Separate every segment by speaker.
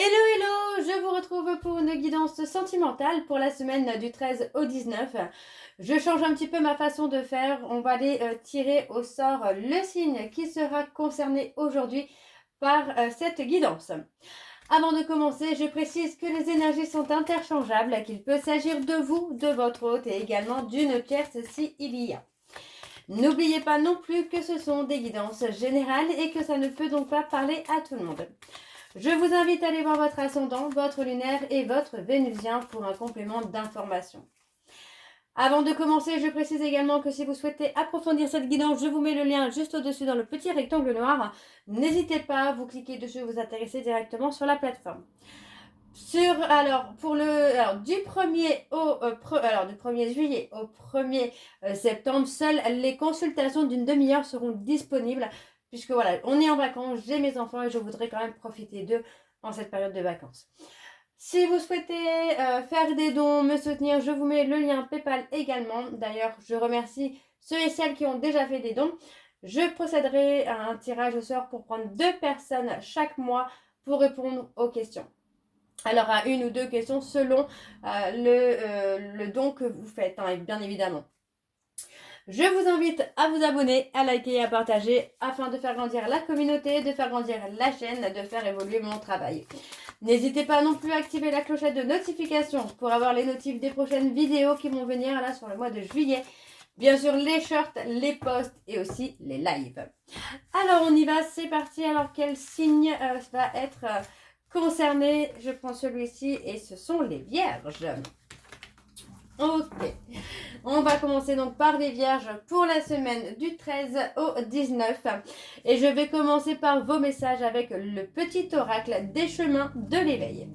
Speaker 1: Hello, hello, je vous retrouve pour une guidance sentimentale pour la semaine du 13 au 19. Je change un petit peu ma façon de faire. On va aller tirer au sort le signe qui sera concerné aujourd'hui par cette guidance. Avant de commencer, je précise que les énergies sont interchangeables, qu'il peut s'agir de vous, de votre hôte et également d'une tierce si il y a. N'oubliez pas non plus que ce sont des guidances générales et que ça ne peut donc pas parler à tout le monde. Je vous invite à aller voir votre ascendant, votre lunaire et votre vénusien pour un complément d'information. Avant de commencer, je précise également que si vous souhaitez approfondir cette guidance, je vous mets le lien juste au-dessus dans le petit rectangle noir. N'hésitez pas, vous cliquez dessus, vous atterrissez directement sur la plateforme. Du 1er juillet au 1er septembre, seules les consultations d'une demi-heure seront disponibles puisque voilà, on est en vacances, j'ai mes enfants et je voudrais quand même profiter d'eux en cette période de vacances. Si vous souhaitez faire des dons, me soutenir, je vous mets le lien PayPal également. D'ailleurs, je remercie ceux et celles qui ont déjà fait des dons. Je procéderai à un tirage au sort pour prendre 2 personnes chaque mois pour répondre aux questions. Alors à 1 ou 2 questions selon le don que vous faites, hein, bien évidemment. Je vous invite à vous abonner, à liker et à partager afin de faire grandir la communauté, de faire grandir la chaîne, de faire évoluer mon travail. N'hésitez pas non plus à activer la clochette de notification pour avoir les notifs des prochaines vidéos qui vont venir là sur le mois de juillet. Bien sûr, les shorts, les posts et aussi les lives. Alors, on y va, c'est parti. Alors, quel signe va être concerné? Je prends celui-ci et ce sont les vierges. Ok, on va commencer donc par les vierges pour la semaine du 13 au 19 et je vais commencer par vos messages avec le petit oracle des chemins de l'éveil.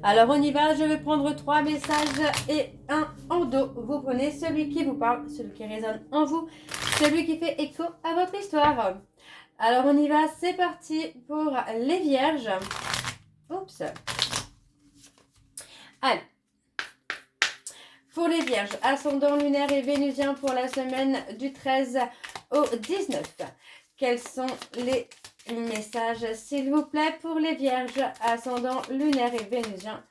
Speaker 1: Alors on y va, je vais prendre 3 messages et un en dos. Vous prenez celui qui vous parle, celui qui résonne en vous, celui qui fait écho à votre histoire. Alors on y va, c'est parti pour les vierges. Oups. Allez. Pour les vierges, ascendant lunaire et vénusien pour la semaine du 13 au 19. Quels sont les messages, s'il vous plaît, pour les vierges, ascendant lunaire et vénusien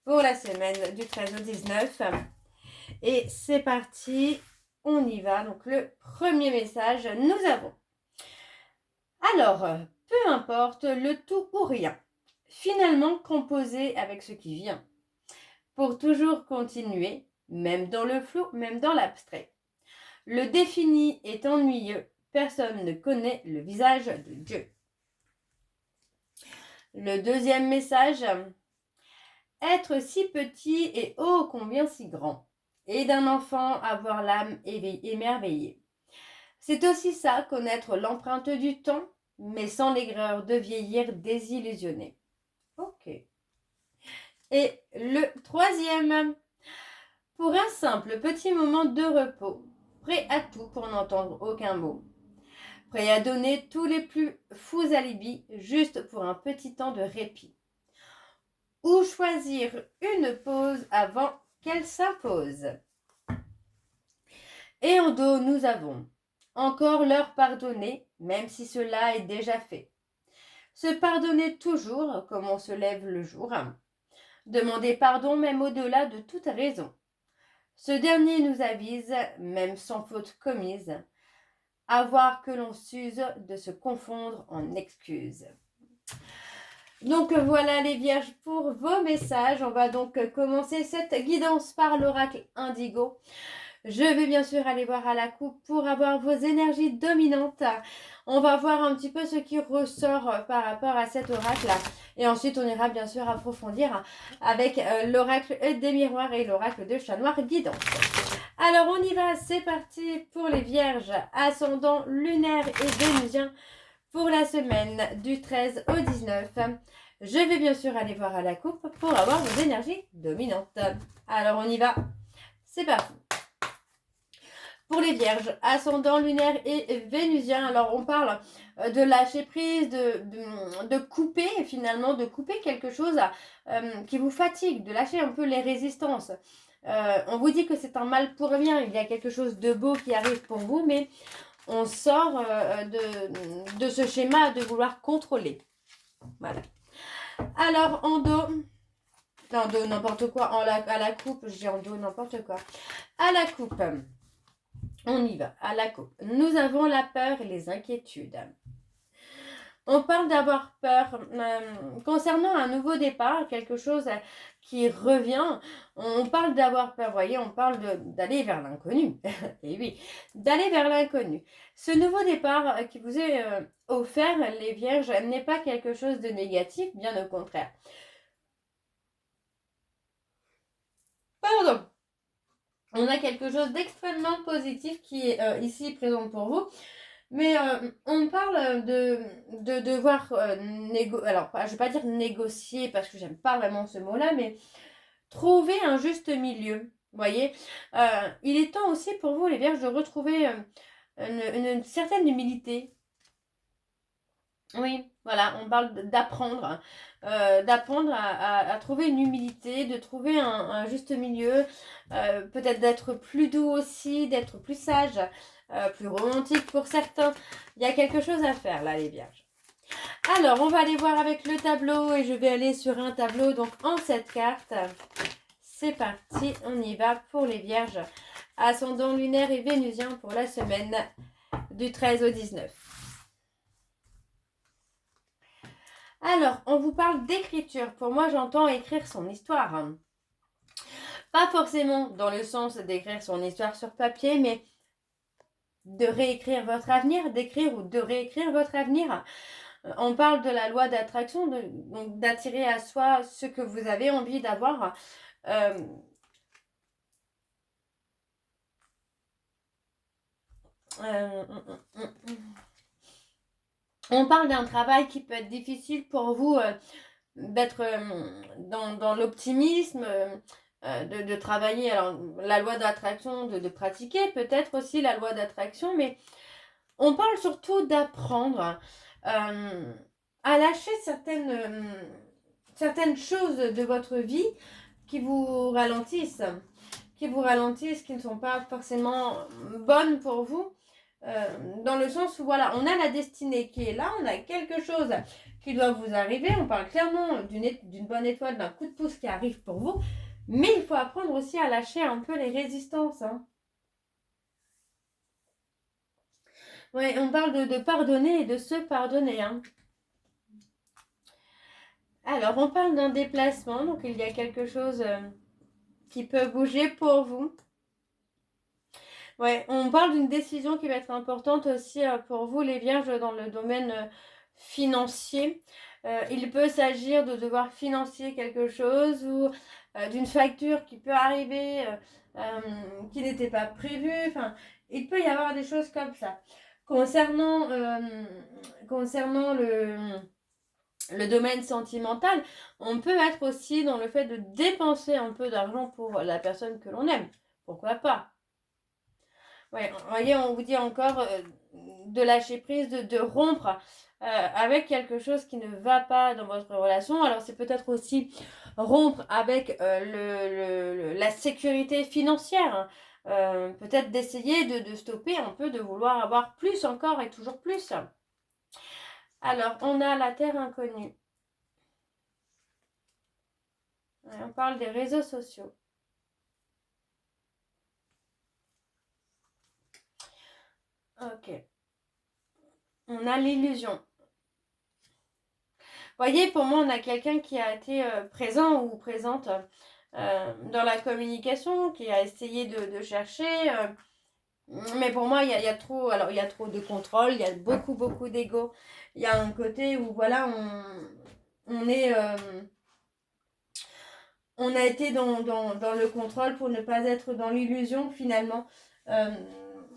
Speaker 1: pour la semaine du 13 au 19. Et c'est parti, on y va. Donc le premier message, nous avons. Alors, peu importe, le tout ou rien. Finalement composé avec ce qui vient. Pour toujours continuer. Même dans le flou, même dans l'abstrait. Le défini est ennuyeux, personne ne connaît le visage de Dieu. Le deuxième message, être si petit et ô combien si grand, et d'un enfant avoir l'âme émerveillée. C'est aussi ça, connaître l'empreinte du temps, mais sans l'aigreur de vieillir désillusionné. Ok. Et le troisième, pour un simple petit moment de repos, prêt à tout pour n'entendre aucun mot, prêt à donner tous les plus fous alibis juste pour un petit temps de répit, ou choisir une pause avant qu'elle s'impose. Et en dos, nous avons encore leur pardonner, même si cela est déjà fait. Se pardonner toujours comme on se lève le jour. Demander pardon même au-delà de toute raison. Ce dernier nous avise, même sans faute commise, à voir que l'on s'use de se confondre en excuses. Donc voilà les vierges pour vos messages. On va donc commencer cette guidance par l'oracle Indigo. Je vais bien sûr aller voir à la coupe pour avoir vos énergies dominantes. On va voir un petit peu ce qui ressort par rapport à cet oracle. Et ensuite, on ira bien sûr approfondir avec l'oracle des miroirs et l'oracle de chat noir guidance. Alors, on y va. C'est parti pour les vierges, ascendant lunaire et vénusien pour la semaine du 13 au 19. Je vais bien sûr aller voir à la coupe pour avoir vos énergies dominantes. Alors, on y va. C'est parti. Pour les vierges, ascendant lunaire et vénusien, alors on parle de lâcher prise, de couper finalement, de couper quelque chose qui vous fatigue, de lâcher un peu les résistances. On vous dit que c'est un mal pour rien, il y a quelque chose de beau qui arrive pour vous, mais on sort de ce schéma de vouloir contrôler. Voilà. Alors, en dos, en dos, n'importe quoi, à la coupe, je dis en dos, n'importe quoi. À la coupe, on y va, à la coupe. Nous avons la peur et les inquiétudes. On parle d'avoir peur concernant un nouveau départ, quelque chose qui revient. On parle d'avoir peur, voyez, on parle d'aller vers l'inconnu. Et oui, d'aller vers l'inconnu. Ce nouveau départ qui vous est offert, les vierges, n'est pas quelque chose de négatif, bien au contraire. Pardon. On a quelque chose d'extrêmement positif qui est ici présent pour vous. Mais on parle de devoir alors je ne vais pas dire négocier parce que j'aime pas vraiment ce mot-là, mais trouver un juste milieu. Vous voyez, il est temps aussi pour vous, les vierges, de retrouver une certaine humilité. Oui, voilà, on parle d'apprendre, d'apprendre à trouver une humilité, de trouver un juste milieu, peut-être d'être plus doux aussi, d'être plus sage, plus romantique pour certains. Il y a quelque chose à faire là, les vierges. Alors, on va aller voir avec le tableau et je vais aller sur un tableau, donc en cette carte. C'est parti, on y va pour les vierges. Ascendant lunaire et vénusien pour la semaine du 13 au 19. Alors, on vous parle d'écriture. Pour moi, j'entends écrire son histoire. Pas forcément dans le sens d'écrire son histoire sur papier, mais de réécrire votre avenir, d'écrire ou de réécrire votre avenir. On parle de la loi d'attraction, donc d'attirer à soi ce que vous avez envie d'avoir. On parle d'un travail qui peut être difficile pour vous, d'être dans l'optimisme, de travailler alors, la loi d'attraction, de pratiquer peut-être aussi la loi d'attraction, mais on parle surtout d'apprendre à lâcher certaines choses de votre vie qui vous ralentissent, qui ne sont pas forcément bonnes pour vous. Dans le sens où voilà, on a la destinée qui est là, on a quelque chose qui doit vous arriver, on parle clairement d'une bonne étoile, d'un coup de pouce qui arrive pour vous, mais il faut apprendre aussi à lâcher un peu les résistances. Hein. Ouais, on parle de pardonner et de se pardonner. Hein. Alors, on parle d'un déplacement, donc il y a quelque chose qui peut bouger pour vous. Ouais, on parle d'une décision qui va être importante aussi pour vous, les vierges, dans le domaine financier. Il peut s'agir de devoir financer quelque chose ou d'une facture qui peut arriver qui n'était pas prévue. Enfin, il peut y avoir des choses comme ça. Concernant le domaine sentimental, on peut être aussi dans le fait de dépenser un peu d'argent pour la personne que l'on aime. Pourquoi pas? Ouais, vous voyez, on vous dit encore de lâcher prise, de rompre avec quelque chose qui ne va pas dans votre relation. Alors, c'est peut-être aussi rompre avec la sécurité financière. Peut-être d'essayer de stopper un peu, de vouloir avoir plus encore et toujours plus. Alors, on a la terre inconnue. On parle des réseaux sociaux. Ok. On a l'illusion. Voyez, pour moi, on a quelqu'un qui a été présent ou présente dans la communication, qui a essayé de chercher. Mais pour moi, il y a trop de contrôle, il y a beaucoup d'ego. Il y a un côté où, voilà, on est... on a été dans le contrôle pour ne pas être dans l'illusion, finalement.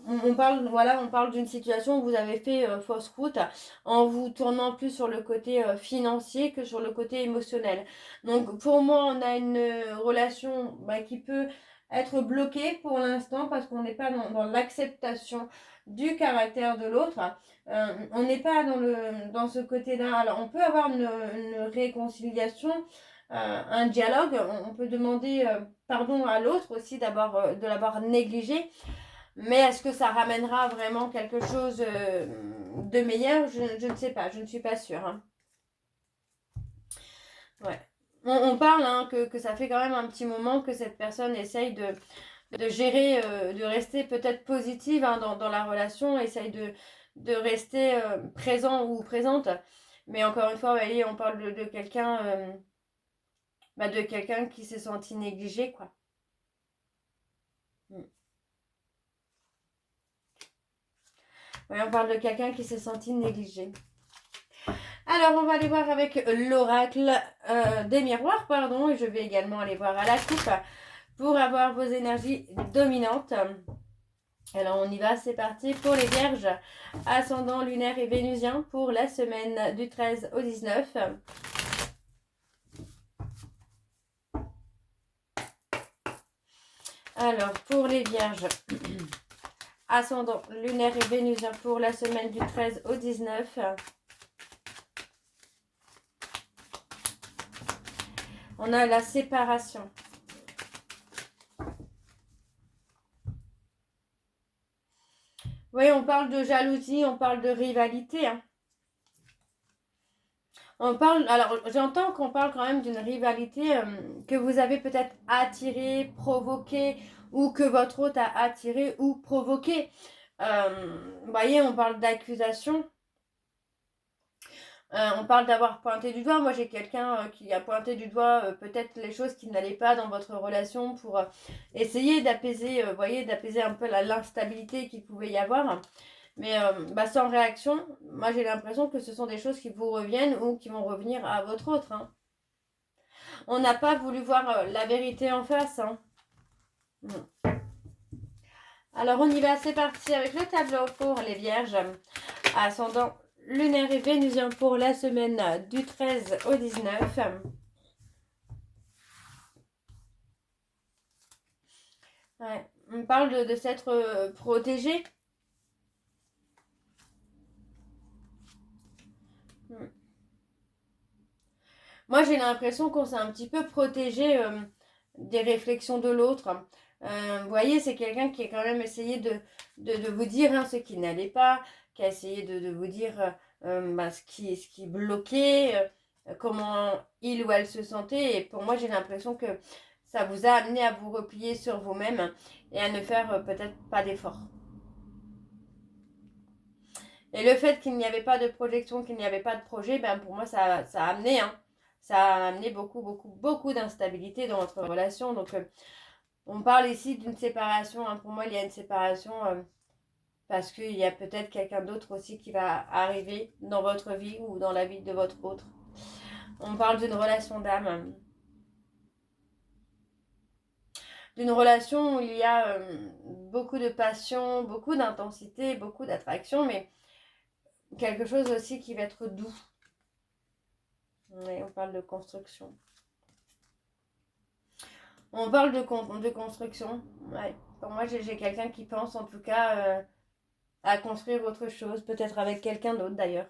Speaker 1: On parle d'une situation où vous avez fait fausse route en vous tournant plus sur le côté financier que sur le côté émotionnel. Donc pour moi, on a une relation qui peut être bloquée pour l'instant parce qu'on n'est pas dans l'acceptation du caractère de l'autre. On n'est pas dans ce côté-là. Alors on peut avoir une réconciliation, un dialogue. On peut demander pardon à l'autre aussi de l'avoir négligé. Mais est-ce que ça ramènera vraiment quelque chose de meilleur? Je ne sais pas, je ne suis pas sûre. Hein. Ouais. On parle hein, que ça fait quand même un petit moment que cette personne essaye de gérer, de rester peut-être positive hein, dans la relation, essaye de rester présent ou présente. Mais encore une fois, vous voyez, on parle de quelqu'un de quelqu'un qui s'est senti négligé, quoi. Mm. Ouais, on parle de quelqu'un qui s'est senti négligé. Alors, on va aller voir avec l'oracle des miroirs, pardon, et je vais également aller voir à la coupe pour avoir vos énergies dominantes. Alors, on y va, c'est parti pour les vierges, ascendant lunaire et vénusien pour la semaine du 13 au 19. Alors, pour les vierges, ascendant lunaire et vénusien pour la semaine du 13 au 19. On a la séparation. Oui, on parle de jalousie, on parle de rivalité. Hein. On parle, alors j'entends qu'on parle quand même d'une rivalité que vous avez peut-être attirée, provoquée, ou que votre hôte a attiré ou provoqué. Vous voyez, on parle d'accusation. On parle d'avoir pointé du doigt. Moi, j'ai quelqu'un qui a pointé du doigt peut-être les choses qui n'allaient pas dans votre relation pour essayer d'apaiser, voyez, d'apaiser un peu l'instabilité qu'il pouvait y avoir. Mais sans réaction, moi j'ai l'impression que ce sont des choses qui vous reviennent ou qui vont revenir à votre autre. Hein. On n'a pas voulu voir la vérité en face. Hein. Alors on y va, c'est parti avec le tableau pour les vierges. Ascendant lunaire et vénusien pour la semaine du 13 au 19. Ouais, on parle de s'être protégé. Moi, j'ai l'impression qu'on s'est un petit peu protégé des réflexions de l'autre. Vous voyez, c'est quelqu'un qui a quand même essayé de vous dire hein, ce qui n'allait pas, qui a essayé de vous dire ce qui bloquait, comment il ou elle se sentait. Et pour moi, j'ai l'impression que ça vous a amené à vous replier sur vous-même et à ne faire peut-être pas d'efforts. Et le fait qu'il n'y avait pas de projection, qu'il n'y avait pas de projet, ben pour moi, ça a amené, hein, ça a amené beaucoup, beaucoup, beaucoup d'instabilité dans votre relation. Donc, on parle ici d'une séparation. Hein. Pour moi, il y a une séparation parce qu'il y a peut-être quelqu'un d'autre aussi qui va arriver dans votre vie ou dans la vie de votre autre. On parle d'une relation d'âme. D'une relation où il y a beaucoup de passion, beaucoup d'intensité, beaucoup d'attraction, mais quelque chose aussi qui va être doux. Oui, on parle de construction. On parle de construction. Ouais. Pour moi, j'ai quelqu'un qui pense en tout cas à construire autre chose, peut-être avec quelqu'un d'autre d'ailleurs.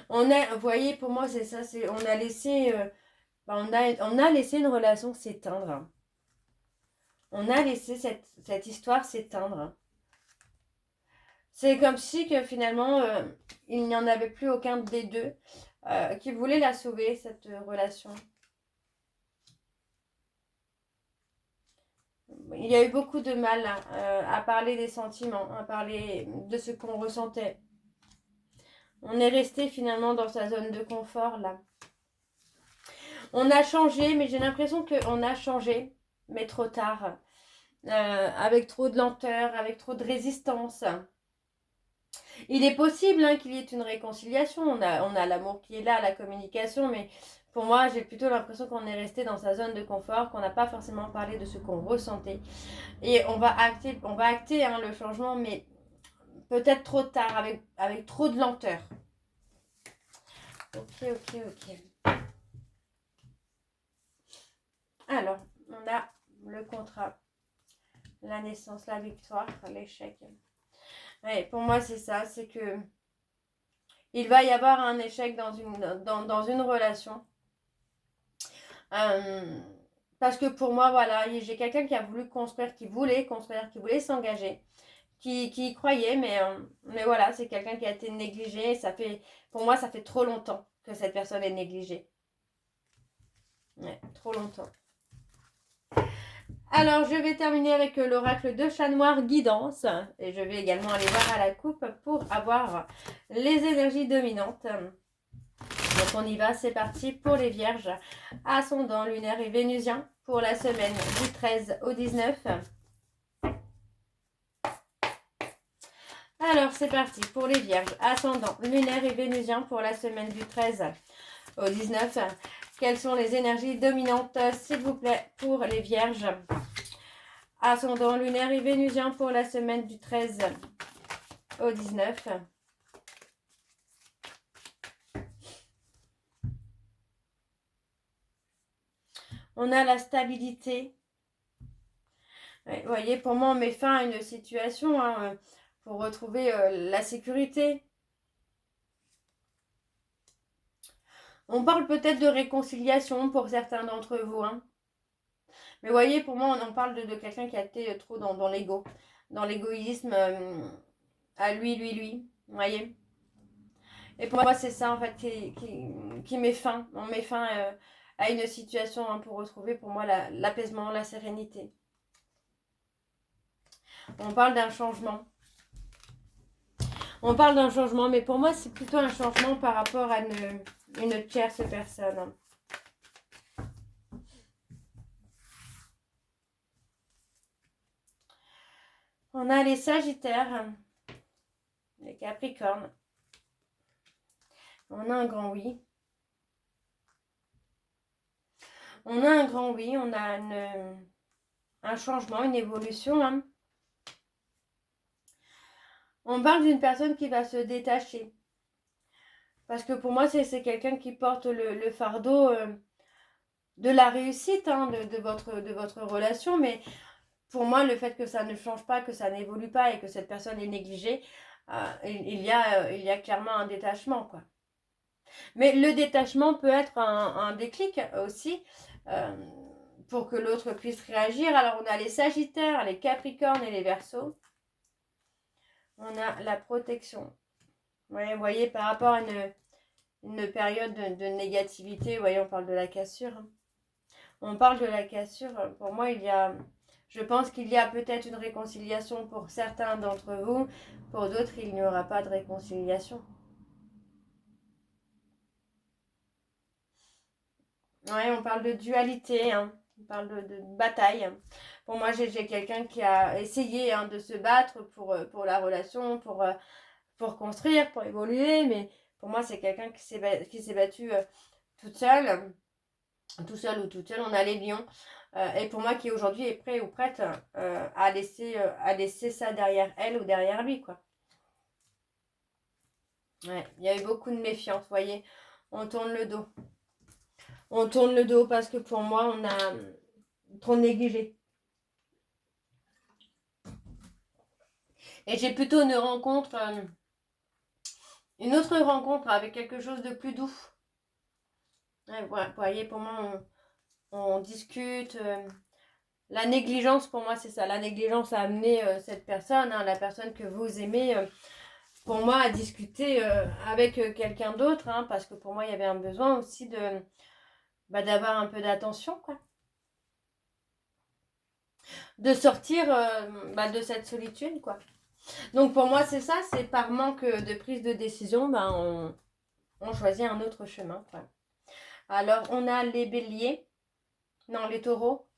Speaker 1: Vous voyez, pour moi, c'est ça. On a laissé, on a laissé une relation s'éteindre. On a laissé cette histoire s'éteindre. C'est comme si que finalement, il n'y en avait plus aucun des deux qui voulait la sauver, cette relation. Il y a eu beaucoup de mal à parler des sentiments, à parler de ce qu'on ressentait. On est resté finalement dans sa zone de confort là. On a changé, mais j'ai l'impression qu'on a changé, mais trop tard. Avec trop de lenteur, avec trop de résistance. Il est possible hein, qu'il y ait une réconciliation. On a l'amour qui est là, la communication, mais pour moi, j'ai plutôt l'impression qu'on est resté dans sa zone de confort, qu'on n'a pas forcément parlé de ce qu'on ressentait. Et on va acter hein, le changement, mais peut-être trop tard, avec trop de lenteur. Ok. Alors, on a le contrat, la naissance, la victoire, l'échec. Ouais, pour moi, c'est ça, c'est que il va y avoir un échec dans une relation. Parce que pour moi, voilà, j'ai quelqu'un qui a voulu construire, qui voulait construire, qui voulait s'engager, qui y croyait, mais voilà, c'est quelqu'un qui a été négligé. Pour moi, ça fait trop longtemps. que cette personne est négligée. Ouais, trop longtemps. Alors, je vais terminer avec l'oracle de chat noir guidance. Et je vais également aller voir à la coupe pour avoir les énergies dominantes. Donc, on y va. C'est parti pour les vierges. Ascendant lunaire et vénusien pour la semaine du 13 au 19. Alors, c'est parti pour les vierges. Ascendant lunaire et vénusien pour la semaine du 13 au 19. Quelles sont les énergies dominantes, s'il vous plaît, pour les vierges? Ascendant lunaire et vénusien pour la semaine du 13 au 19. On a la stabilité. Ouais, vous voyez, pour moi, on met fin à une situation pour retrouver la sécurité. On parle peut-être de réconciliation pour certains d'entre vous. Mais vous voyez, pour moi, on parle de quelqu'un qui a été trop dans l'ego, dans l'égoïsme, à lui. Vous voyez? Et pour moi, c'est ça, en fait, qui met fin. On met fin à une situation pour retrouver, pour moi, l'apaisement, la sérénité. On parle d'un changement. On parle d'un changement, mais pour moi, c'est plutôt un changement par rapport à une tierce personne. On a les Sagittaires, les Capricornes. On a un grand oui. On a un grand oui, on a un changement, une évolution. On parle d'une personne qui va se détacher. Parce que pour moi, c'est quelqu'un qui porte le fardeau de la réussite de votre relation. Mais pour moi, le fait que ça ne change pas, que ça n'évolue pas et que cette personne est négligée, il y a clairement un détachement, quoi. Mais le détachement peut être un déclic aussi pour que l'autre puisse réagir. Alors, on a les Sagittaires, les Capricornes et les Verseaux. On a la protection. Ouais, vous voyez, par rapport à une période de négativité, vous voyez, on parle de la cassure. On parle de la cassure. Pour moi, je pense qu'il y a peut-être une réconciliation pour certains d'entre vous. Pour d'autres, il n'y aura pas de réconciliation. Ouais, on parle de dualité, on parle de bataille. Pour moi, j'ai quelqu'un qui a essayé de se battre pour la relation, pour construire, pour évoluer, mais pour moi, c'est quelqu'un qui s'est battu toute seule, tout seul ou toute seule. On a les lions, et pour moi, qui aujourd'hui est prêt ou prête à laisser ça derrière elle ou derrière lui, quoi. Ouais, il y a eu beaucoup de méfiance, vous voyez, on tourne le dos. On tourne le dos parce que pour moi, on a trop négligé. Et j'ai plutôt une autre rencontre avec quelque chose de plus doux. Ouais, voilà, vous voyez, pour moi, on discute. La négligence, pour moi, c'est ça. La négligence a amené cette personne, la personne que vous aimez, pour moi, à discuter avec quelqu'un d'autre. Parce que pour moi, il y avait un besoin aussi d'avoir un peu d'attention, quoi. De sortir de cette solitude, quoi. Donc pour moi, c'est ça, c'est par manque de prise de décision, on choisit un autre chemin, quoi. Alors, on a les béliers, non, les taureaux.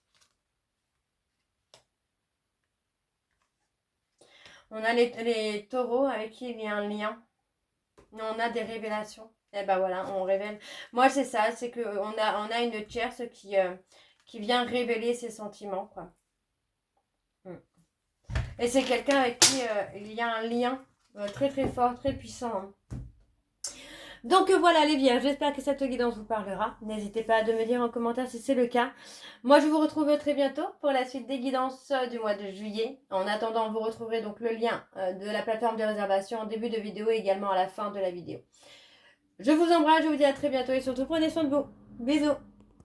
Speaker 1: On a les taureaux avec qui il y a un lien. On a des révélations. Et ben voilà, on révèle. Moi, c'est ça, c'est qu'on a une tierce qui vient révéler ses sentiments, quoi. Et c'est quelqu'un avec qui il y a un lien très très fort, très puissant. Donc voilà les vierges, j'espère que cette guidance vous parlera. N'hésitez pas à me dire en commentaire si c'est le cas. Moi je vous retrouve très bientôt pour la suite des guidances du mois de juillet. En attendant, vous retrouverez donc le lien de la plateforme de réservation en début de vidéo et également à la fin de la vidéo. Je vous embrasse, je vous dis à très bientôt et surtout prenez soin de vous. Bisous.